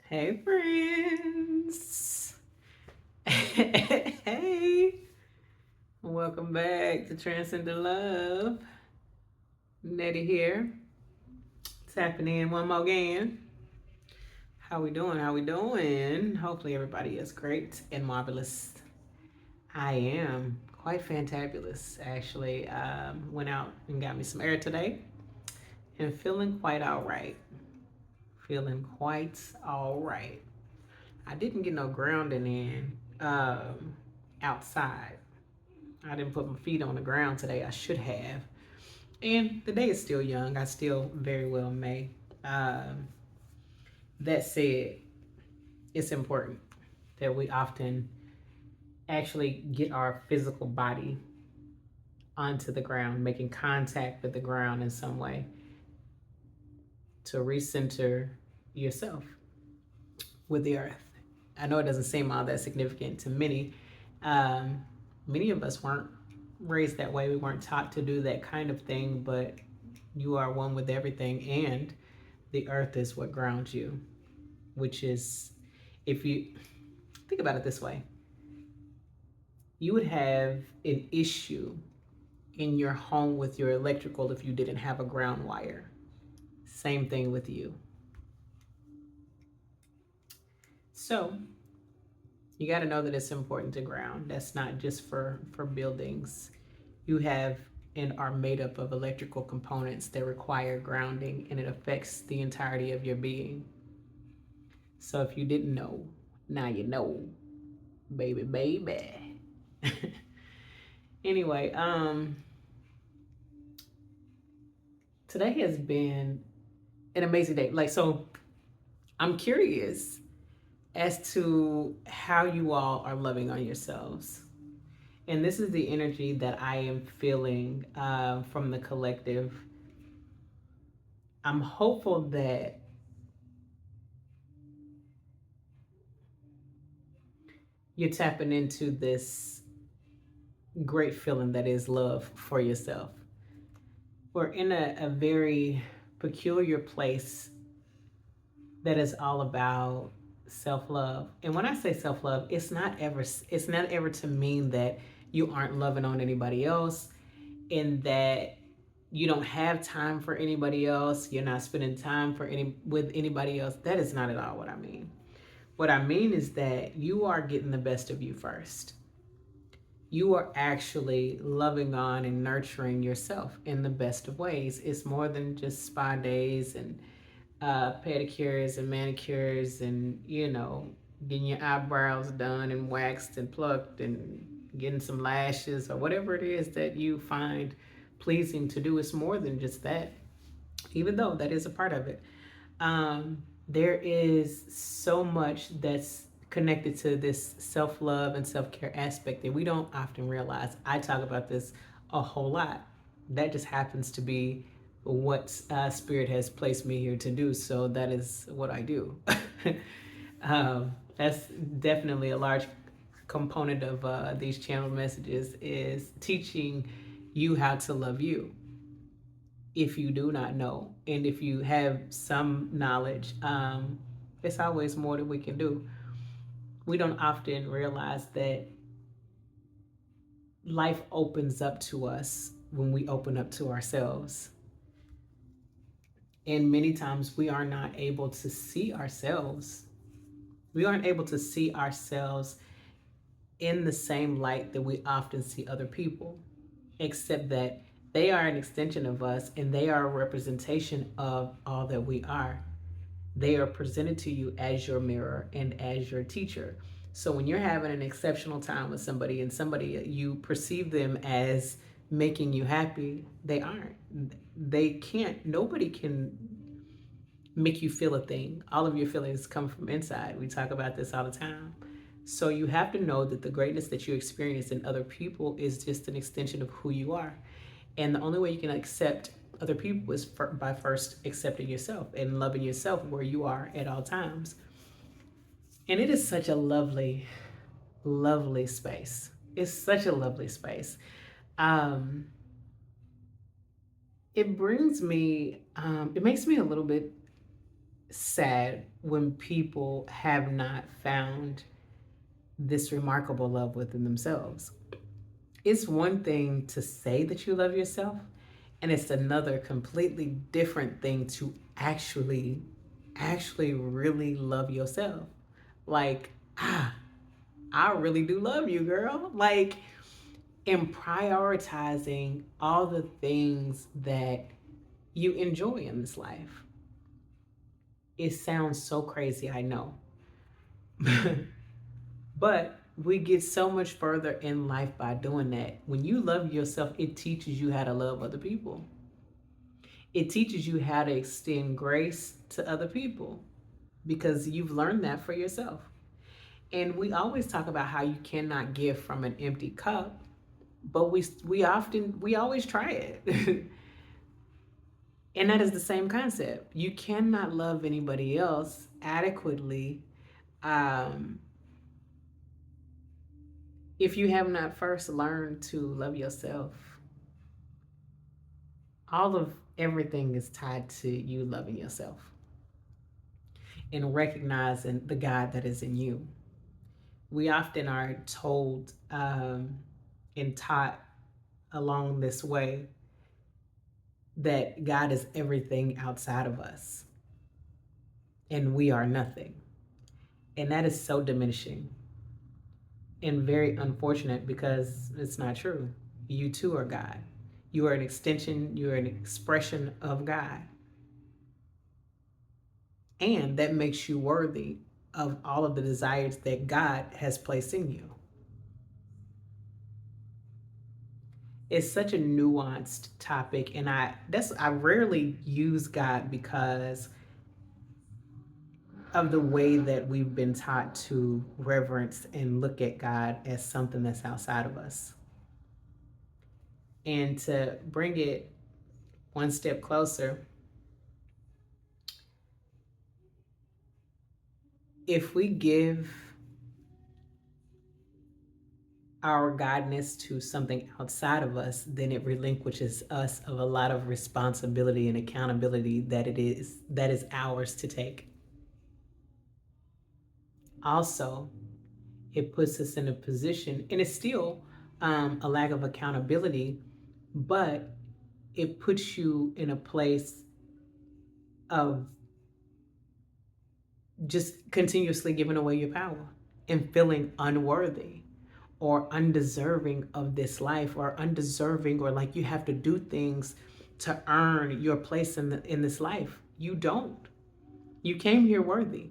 Hey, friends. Hey, welcome back to Transcendent Love. Nettie here, tapping in one more again. How we doing? How we doing? Hopefully everybody is great and marvelous. I am quite fantabulous, actually. Went out and got me some air today and feeling quite all right. Feeling quite all right. I didn't get no grounding in outside. I didn't put my feet on the ground today. I should have. And the day is still young. I still very well may. Um, that said, it's important that we often actually get our physical body onto the ground, making contact with the ground in some way to recenter yourself with the earth. I know it doesn't seem all that significant to many. Um, Many of us weren't raised that way. We weren't taught to do that kind of thing, but you are one with everything, and the earth is what grounds you, which is, if you think about it this way, you would have an issue in your home with your electrical if you didn't have a ground wire. Same thing with you. So you got to know that it's important to ground. That's not just for buildings. You have and are made up of electrical components that require grounding, and it affects the entirety of your being. So if you didn't know, now you know, baby, baby. Anyway, today has been an amazing day. I'm curious as to how you all are loving on yourselves. And this is the energy that I am feeling from the collective. I'm hopeful that you're tapping into this great feeling that is love for yourself. We're in a very peculiar place that is all about self-love. And when I say self-love, it's not ever to mean that you aren't loving on anybody else and that you don't have time for anybody else, you're not spending time for any with anybody else. That is not at all what I mean. What I mean is that you are getting the best of you first. You are actually loving on and nurturing yourself in the best of ways. It's more than just spa days and pedicures and manicures and, getting your eyebrows done and waxed and plucked and getting some lashes or whatever it is that you find pleasing to do. It's more than just that, even though that is a part of it. There is so much that's connected to this self love and self care aspect that we don't often realize. I talk about this a whole lot. That just happens to be what Spirit has placed me here to do. So that is what I do. That's definitely a large component of these channel messages is teaching you how to love you if you do not know. And if you have some knowledge, it's always more that we can do. We don't often realize that life opens up to us when we open up to ourselves. And many times we are not able to see ourselves. We aren't able to see ourselves in the same light that we often see other people, except that they are an extension of us and they are a representation of all that we are. They are presented to you as your mirror and as your teacher. So when you're having an exceptional time with somebody and somebody you perceive them as making you happy, they aren't. They can't, nobody can make you feel a thing. All of your feelings come from inside. We talk about this all the time. So you have to know that the greatness that you experience in other people is just an extension of who you are. And the only way you can accept other people is by first accepting yourself and loving yourself where you are at all times. And it is such a lovely, lovely space. It's such a lovely space. Um, it brings me, it makes me a little bit sad when people have not found this remarkable love within themselves. It's one thing to say that you love yourself, and it's another completely different thing to actually really love yourself. Like, I really do love you, girl. Like, in prioritizing all the things that you enjoy in this life. It sounds so crazy, I know. But we get so much further in life by doing that. When you love yourself, it teaches you how to love other people. It teaches you how to extend grace to other people because you've learned that for yourself. And we always talk about how you cannot give from an empty cup, but we always try it. And that is the same concept. You cannot love anybody else adequately um, if you have not first learned to love yourself. All of everything is tied to you loving yourself and recognizing the God that is in you. We often are told and taught along this way that God is everything outside of us and we are nothing. And that is so diminishing and very unfortunate because it's not true. You too are God. You are an extension, you are an expression of God. And that makes you worthy of all of the desires that God has placed in you. It's such a nuanced topic, and I rarely use God because of the way that we've been taught to reverence and look at God as something that's outside of us. And to bring it one step closer, if we give our godness to something outside of us, then it relinquishes us of a lot of responsibility and accountability that is ours to take. Also, it puts us in a position, and it's still a lack of accountability, but it puts you in a place of just continuously giving away your power and feeling unworthy or undeserving of this life or undeserving or like you have to do things to earn your place in this life. You don't. You came here worthy.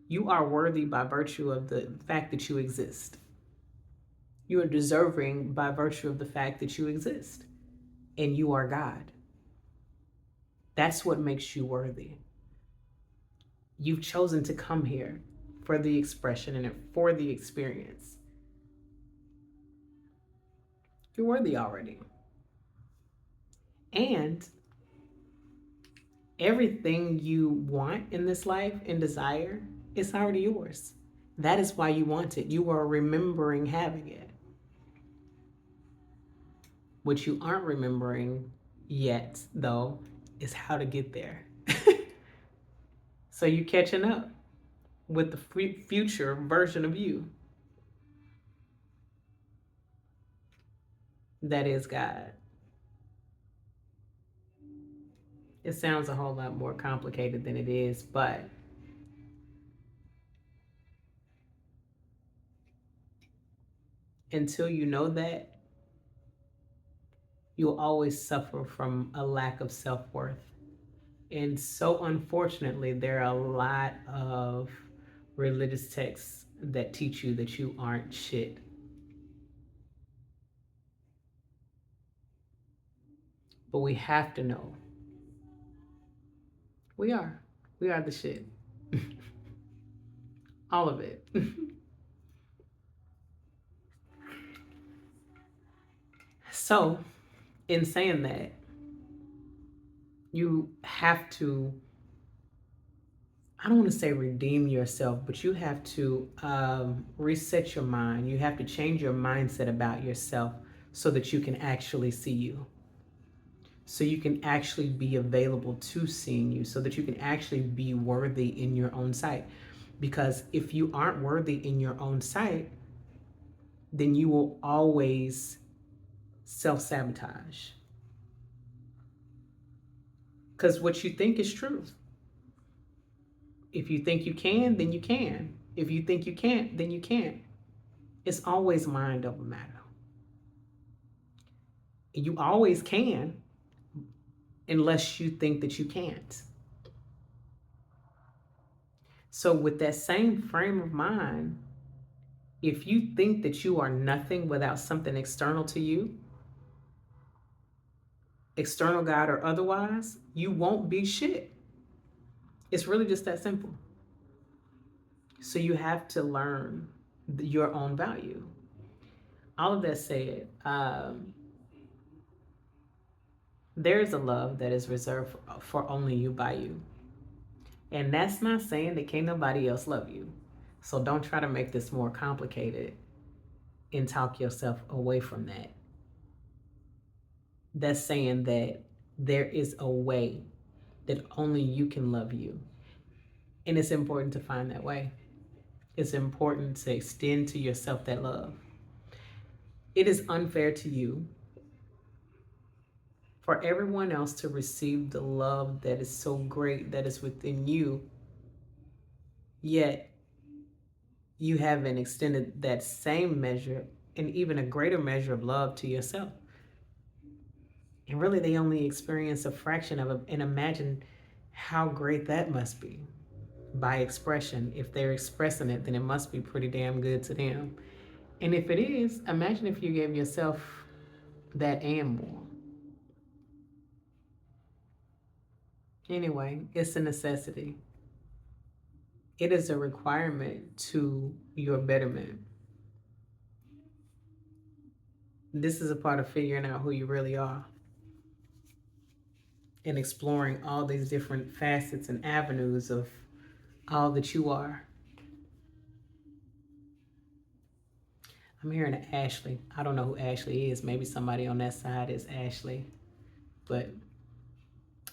You are worthy by virtue of the fact that you exist. You are deserving by virtue of the fact that you exist and you are God. That's what makes you worthy. You've chosen to come here for the expression and for the experience. You're worthy already. And everything you want in this life and desire is already yours. That is why you want it. You are remembering having it. What you aren't remembering yet, though, is how to get there. So you're catching up with the future version of you that is God. It sounds a whole lot more complicated than it is, but until you know that, you'll always suffer from a lack of self worth. And so, unfortunately, there are a lot of religious texts that teach you that you aren't shit. But we have to know we are. We are the shit. All of it. So, in saying that, you have to, I don't want to say redeem yourself, but you have to reset your mind. You have to change your mindset about yourself so that you can actually see you. so you can actually be available to seeing you, so that you can actually be worthy in your own sight. Because if you aren't worthy in your own sight, then you will always self sabotage. Because what you think is true. If you think you can, then you can. If you think you can't, then you can't. It's always mind over matter. You always can, unless you think that you can't. So, with that same frame of mind, if you think that you are nothing without something external to you, external God or otherwise, you won't be shit. It's really just that simple. So, you have to learn your own value. All of that said, there is a love that is reserved for only you by you. And that's not saying that can't nobody else love you. So don't try to make this more complicated and talk yourself away from that. That's saying that there is a way that only you can love you. And it's important to find that way. It's important to extend to yourself that love. It is unfair to you for everyone else to receive the love that is so great that is within you, yet you haven't extended that same measure and even a greater measure of love to yourself. And really, they only experience a fraction of it. And imagine how great that must be by expression. If they're expressing it, then it must be pretty damn good to them. And if it is, imagine if you gave yourself that and more. Anyway, it's a necessity. It is a requirement to your betterment. This is a part of figuring out who you really are and exploring all these different facets and avenues of all that you are. I'm hearing Ashley. I don't know who Ashley is. Maybe somebody on that side is Ashley, but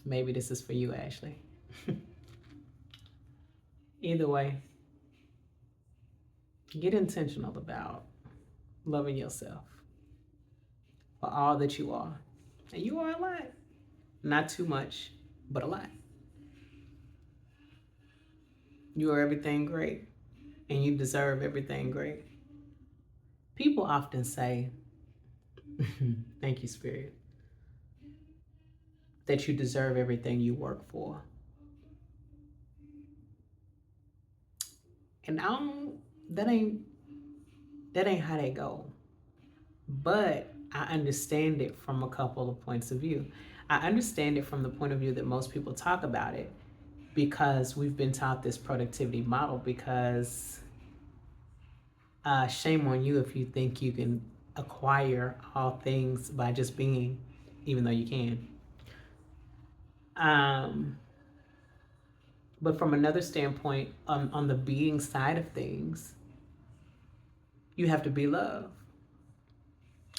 maybe this is for you, Ashley. Either way, get intentional about loving yourself for all that you are. And you are a lot. Not too much, but a lot. You are everything great, and you deserve everything great. People often say, thank you, Spirit, that you deserve everything you work for. And I don't, that ain't how they go. But I understand it from a couple of points of view. I understand it from the point of view that most people talk about it because we've been taught this productivity model. Because shame on you if you think you can acquire all things by just being, even though you can. But from another standpoint, on the being side of things, you have to be love.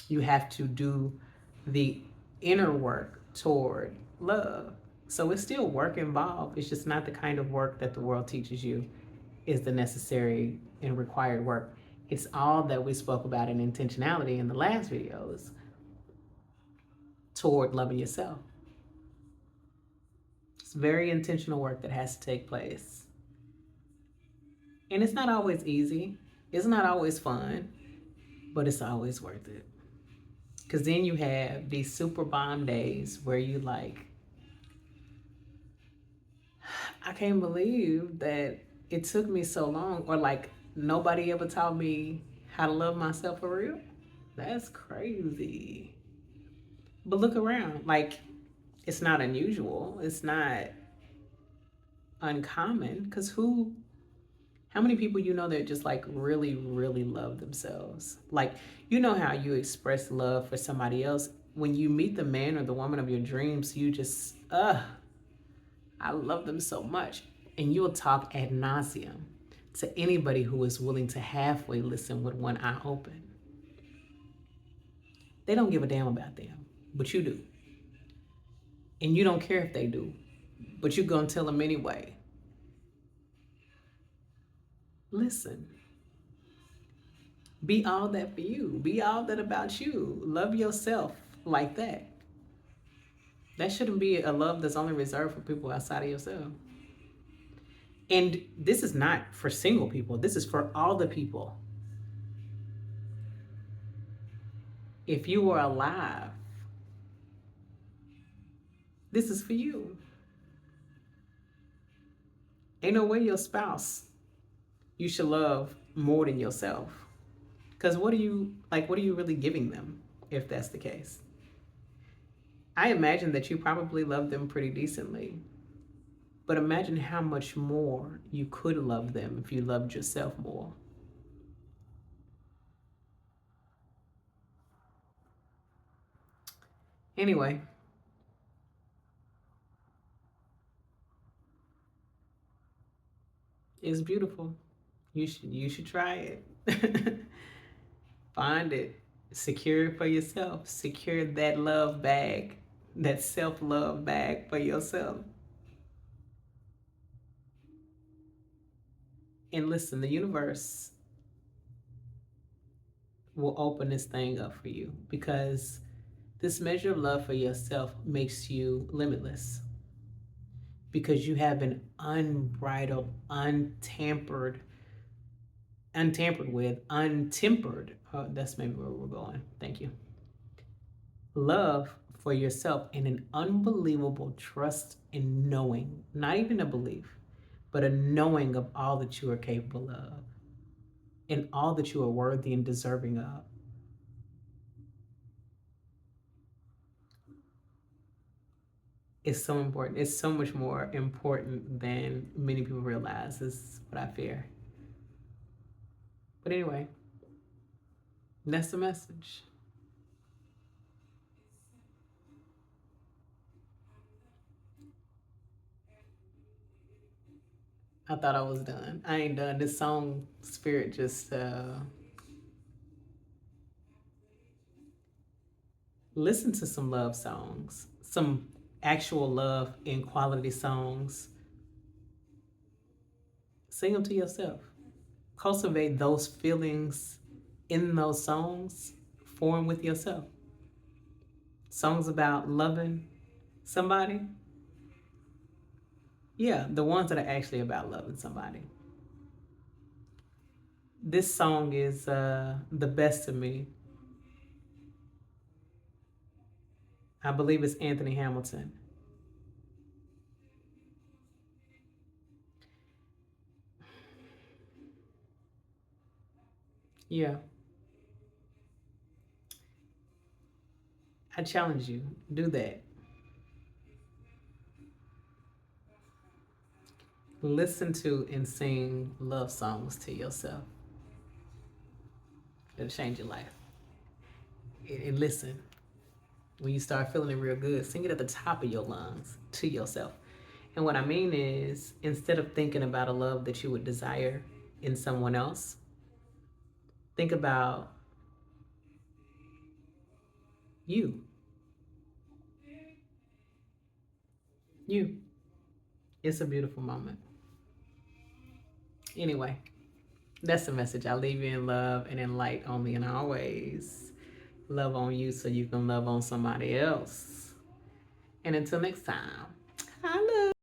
You have to do the inner work toward love. So it's still work involved. It's just not the kind of work that the world teaches you is the necessary and required work. It's all that we spoke about in intentionality in the last videos toward loving yourself. It's very intentional work that has to take place. And it's not always easy. It's not always fun, but it's always worth it. Because then you have these super bomb days where you like, I can't believe that it took me so long, or like nobody ever taught me how to love myself for real. That's crazy. But look around, like it's not unusual. It's not uncommon because how many people you know that just like really, really love themselves? Like, you know how you express love for somebody else. When you meet the man or the woman of your dreams, you just, I love them so much. And you'll talk ad nauseum to anybody who is willing to halfway listen with one eye open. They don't give a damn about them, but you do. and you don't care if they do, but you're going to tell them anyway. Listen, be all that for you, be all that about you. Love yourself like that. That shouldn't be a love that's only reserved for people outside of yourself. And this is not for single people, this is for all the people. If you are alive, this is for you. Ain't no way your spouse you should love more than yourself. Because what are you really giving them if that's the case? I imagine that you probably love them pretty decently. But imagine how much more you could love them if you loved yourself more. Anyway, it's beautiful. You should try it. Find it. Secure it for yourself. Secure that love bag, that self-love bag for yourself. And listen, the universe will open this thing up for you because this measure of love for yourself makes you limitless because you have an unbridled, untampered with, untempered. That's maybe where we're going. Thank you. Love for yourself and an unbelievable trust in knowing, not even a belief, but a knowing of all that you are capable of and all that you are worthy and deserving of. It's so important. It's so much more important than many people realize, is what I fear. But anyway, that's the message. I thought I was done. I ain't done. This song spirit just listen to some love songs, some actual love and quality songs. Sing them to yourself. Cultivate those feelings in those songs. Form with yourself. Songs about loving somebody. Yeah, the ones that are actually about loving somebody. This song is the best of me. I believe it's Anthony Hamilton. Yeah, I challenge you. Do that. Listen to and sing love songs to yourself. It'll change your life. And listen, when you start feeling it real good, sing it at the top of your lungs to yourself. And what I mean is, instead of thinking about a love that you would desire in someone else, think about you. You. It's a beautiful moment. Anyway, that's the message. I leave you in love and in light only and always. Love on you so you can love on somebody else. And until next time.